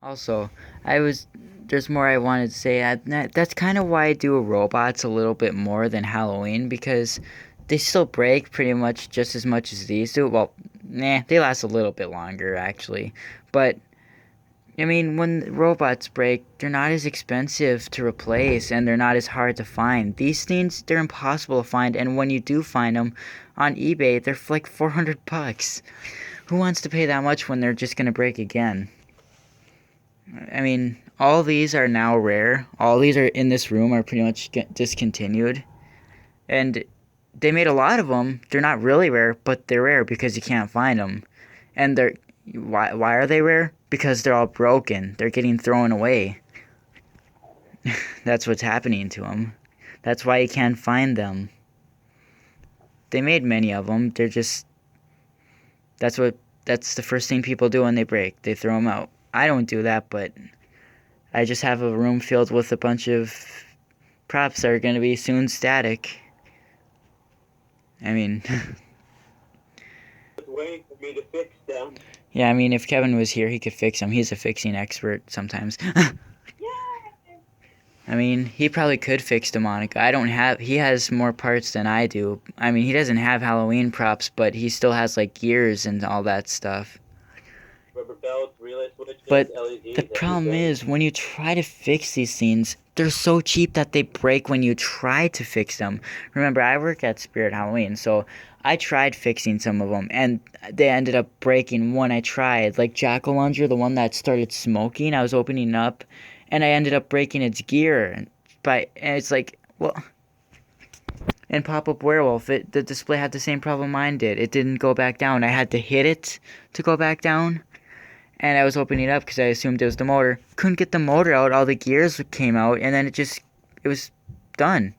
Also, I was there's more I wanted to say. That's kind of why I do robots a little bit more than Halloween because they still break pretty much just as much as these do. Well, nah, they last a little bit longer actually. But I mean, when robots break, they're not as expensive to replace and they're not as hard to find. These things, they're impossible to find, and when you do find them on eBay, they're like 400 bucks. Who wants to pay that much when they're just going to break again? I mean, all these are now rare. All these are in this room are pretty much discontinued. And they made a lot of them. They're not really rare, but they're rare because you can't find them. And they're why are they rare? Because they're all broken. They're getting thrown away. That's what's happening to them. That's why you can't find them. They made many of them. They're just that's what that's the first thing people do when they break. They throw them out. I don't do that, but I just have a room filled with a bunch of props that are going to be soon static. I mean, Waiting for me to fix them. yeah, I mean, if Kevin was here, he could fix them. He's a fixing expert sometimes. I mean, he probably could fix Demonica. I don't have. He has more parts than I do. I mean, he doesn't have Halloween props, but he still has like gears and all that stuff. Rubber belts, relay switches, But LEDs, the problem everything. is, when you try to fix these things, they're so cheap that they break when you try to fix them. Remember, I work at Spirit Halloween, so I tried fixing some of them, and they ended up breaking one I tried. Like Jack-O-Lantern, the one that started smoking, I was opening up, and I ended up breaking its gear. And it's like, well, and Pop-Up Werewolf, the display had the same problem mine did. It didn't go back down. I had to hit it to go back down, and I was opening it up because I assumed it was the motor. Couldn't get the motor out. All the gears came out, and then it was done.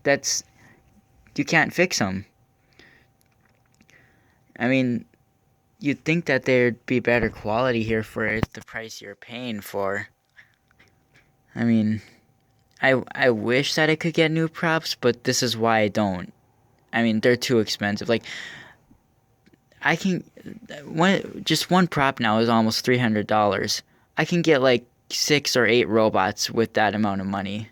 That's you can't fix them. I mean, you'd think that there'd be better quality here for the price you're paying for. I mean, I wish that I could get new props, but this is why I don't. I mean, they're too expensive. Like I can one prop now is almost $300. I can get like 6 or 8 robots with that amount of money.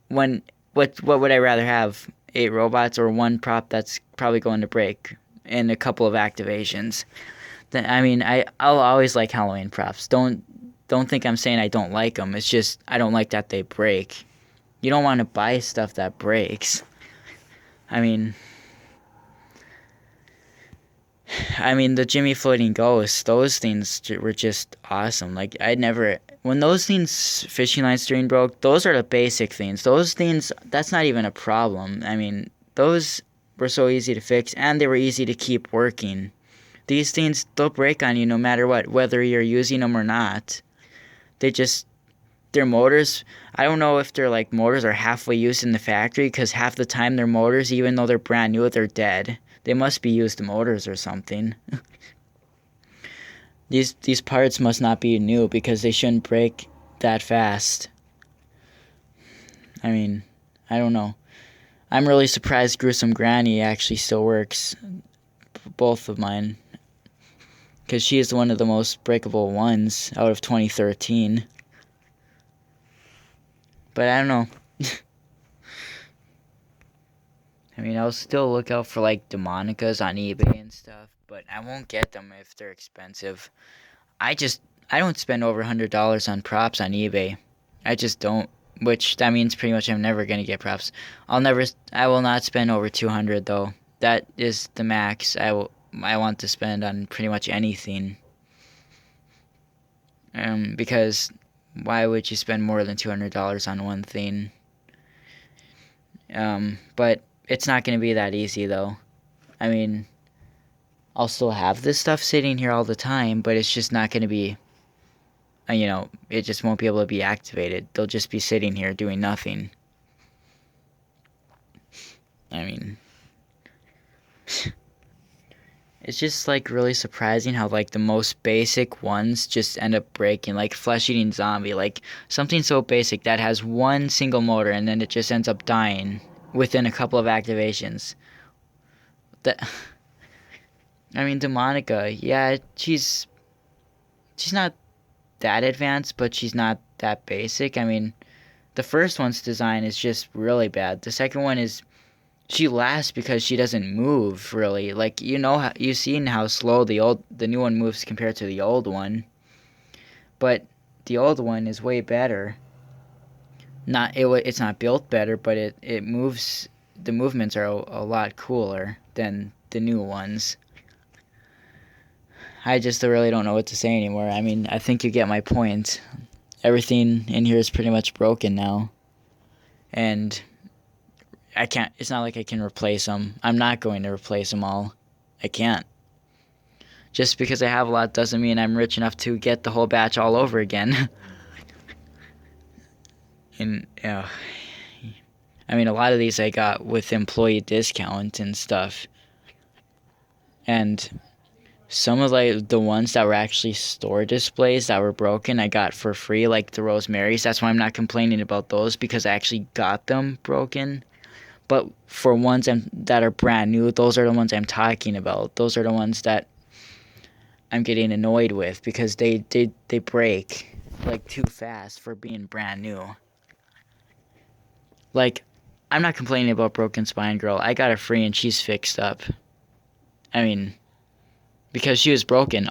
When what would I rather have? 8 robots or one prop that's probably going to break in a couple of activations? Then I mean I'll always like Halloween props. Don't think I'm saying I don't like them. It's just I don't like that they break. You don't want to buy stuff that breaks. I mean, the Jimmy Floating Ghosts, those things were just awesome. Like, when those things, fishing line string broke, those are the basic things. Those things, that's not even a problem. I mean, those were so easy to fix, and they were easy to keep working. These things, they'll break on you no matter what, whether you're using them or not. They just, their motors, I don't know if their, like, motors are halfway used in the factory, because half the time their motors, even though they're brand new, they're dead. They must be used motors or something. These parts must not be new because they shouldn't break that fast. I mean, I don't know. I'm really surprised Gruesome Granny actually still works. Both of mine. Because she is one of the most breakable ones out of 2013. But I don't know. I mean, I'll still look out for like Demonicas on eBay and stuff. But I won't get them if they're expensive. I don't spend over $100 on props on eBay. I just don't. Which that means pretty much I'm never gonna get props. I will not spend over 200 though. That is the max I want to spend on pretty much anything. Because why would you spend more than $200 on one thing? But it's not gonna be that easy though. I mean, I'll still have this stuff sitting here all the time, but it's just not gonna be it just won't be able to be activated. They'll just be sitting here doing nothing. I mean, it's just like really surprising how like the most basic ones just end up breaking, like Flesh Eating Zombie, like something so basic that has one single motor and then it just ends up dying within a couple of activations. That I mean, Demonica, yeah, she's not that advanced, but she's not that basic. I mean, the first one's design is just really bad. The second one is she lasts because she doesn't move really. Like you've seen how slow the new one moves compared to the old one, but the old one is way better. It's not built better, but it moves. The movements are a lot cooler than the new ones. I just really don't know what to say anymore. I mean, I think you get my point. Everything in here is pretty much broken now, and I can't. It's not like I can replace them. I'm not going to replace them all. I can't. Just because I have a lot doesn't mean I'm rich enough to get the whole batch all over again. And I mean, a lot of these I got with employee discount and stuff. And some of like the ones that were actually store displays that were broken, I got for free, like the Rosemary's. That's why I'm not complaining about those, because I actually got them broken. But for ones that are brand new, those are the ones I'm talking about. Those are the ones that I'm getting annoyed with because they break like too fast for being brand new. Like, I'm not complaining about Broken Spine Girl. I got her free and she's fixed up. I mean, because she was broken.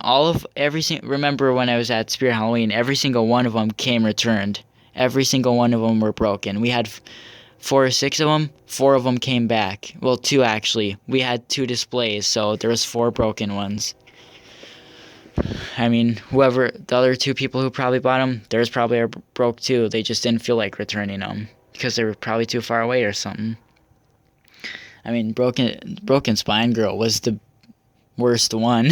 Remember when I was at Spirit Halloween, every single one of them came returned. Every single one of them were broken. We had 4 or 6 of them. 4 of them came back. Well, 2 actually. We had 2 displays, so there was 4 broken ones. I mean, the other 2 people who probably bought them, theirs probably are broke too. They just didn't feel like returning them because they were probably too far away or something. I mean, Broken Spine Girl was the worst one.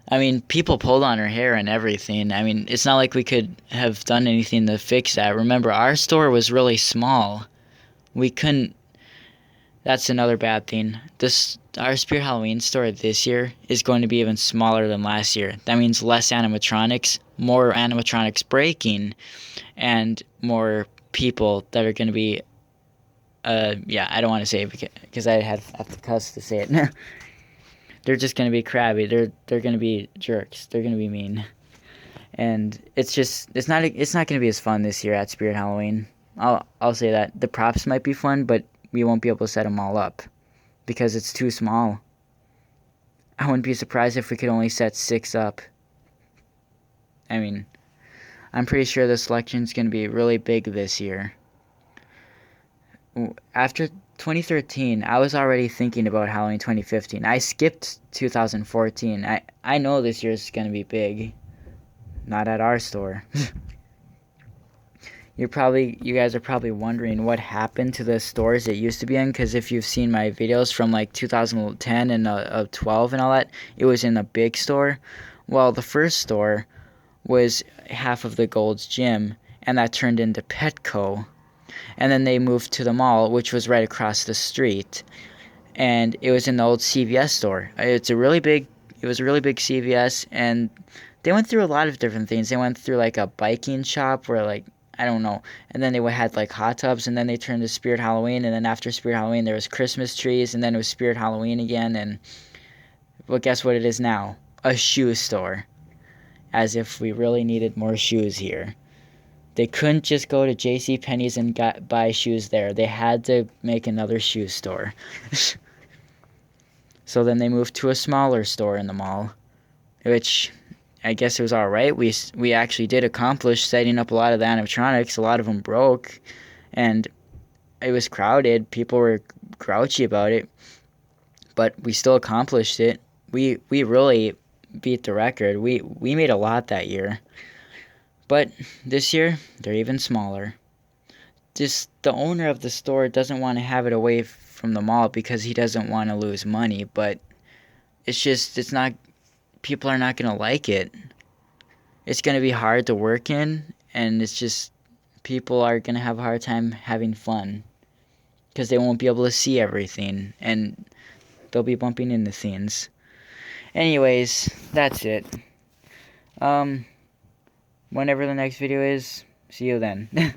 I mean, people pulled on her hair and everything. I mean, it's not like we could have done anything to fix that. Remember, our store was really small. We couldn't. That's another bad thing. Our Spirit Halloween store this year is going to be even smaller than last year. That means less animatronics, more animatronics breaking, and more people that are going to be. I don't want to say it because I have to cuss to say it. They're just going to be crabby. They're going to be jerks. They're going to be mean. And it's not going to be as fun this year at Spirit Halloween. I'll say that. The props might be fun, but we won't be able to set them all up because it's too small. I wouldn't be surprised if we could only set 6 up. I mean, I'm pretty sure the selection's going to be really big this year. After 2013, I was already thinking about Halloween 2015. I skipped 2014. I know this year's going to be big. Not at our store. You guys are probably wondering what happened to the stores it used to be in, because if you've seen my videos from like 2010 and 12 and all that, it was in a big store. Well, the first store was half of the Gold's Gym, and that turned into Petco. And then they moved to the mall, which was right across the street, and it was in the old CVS store. It was a really big CVS, and they went through a lot of different things. They went through like a biking shop where like, I don't know, and then they had like hot tubs, and then they turned to Spirit Halloween, and then after Spirit Halloween there was Christmas trees, and then it was Spirit Halloween again, and well, guess what it is now? A shoe store. As if we really needed more shoes here. They couldn't just go to JCPenney's and buy shoes there. They had to make another shoe store. So then they moved to a smaller store in the mall, which I guess it was all right. We actually did accomplish setting up a lot of the animatronics. A lot of them broke, and it was crowded. People were grouchy about it, but we still accomplished it. We really beat the record. We made a lot that year. But this year, they're even smaller. The owner of the store doesn't want to have it away from the mall because he doesn't want to lose money, but people are not going to like it. It's going to be hard to work in, and people are going to have a hard time having fun because they won't be able to see everything, and they'll be bumping into things. Anyways, that's it. Whenever the next video is, see you then.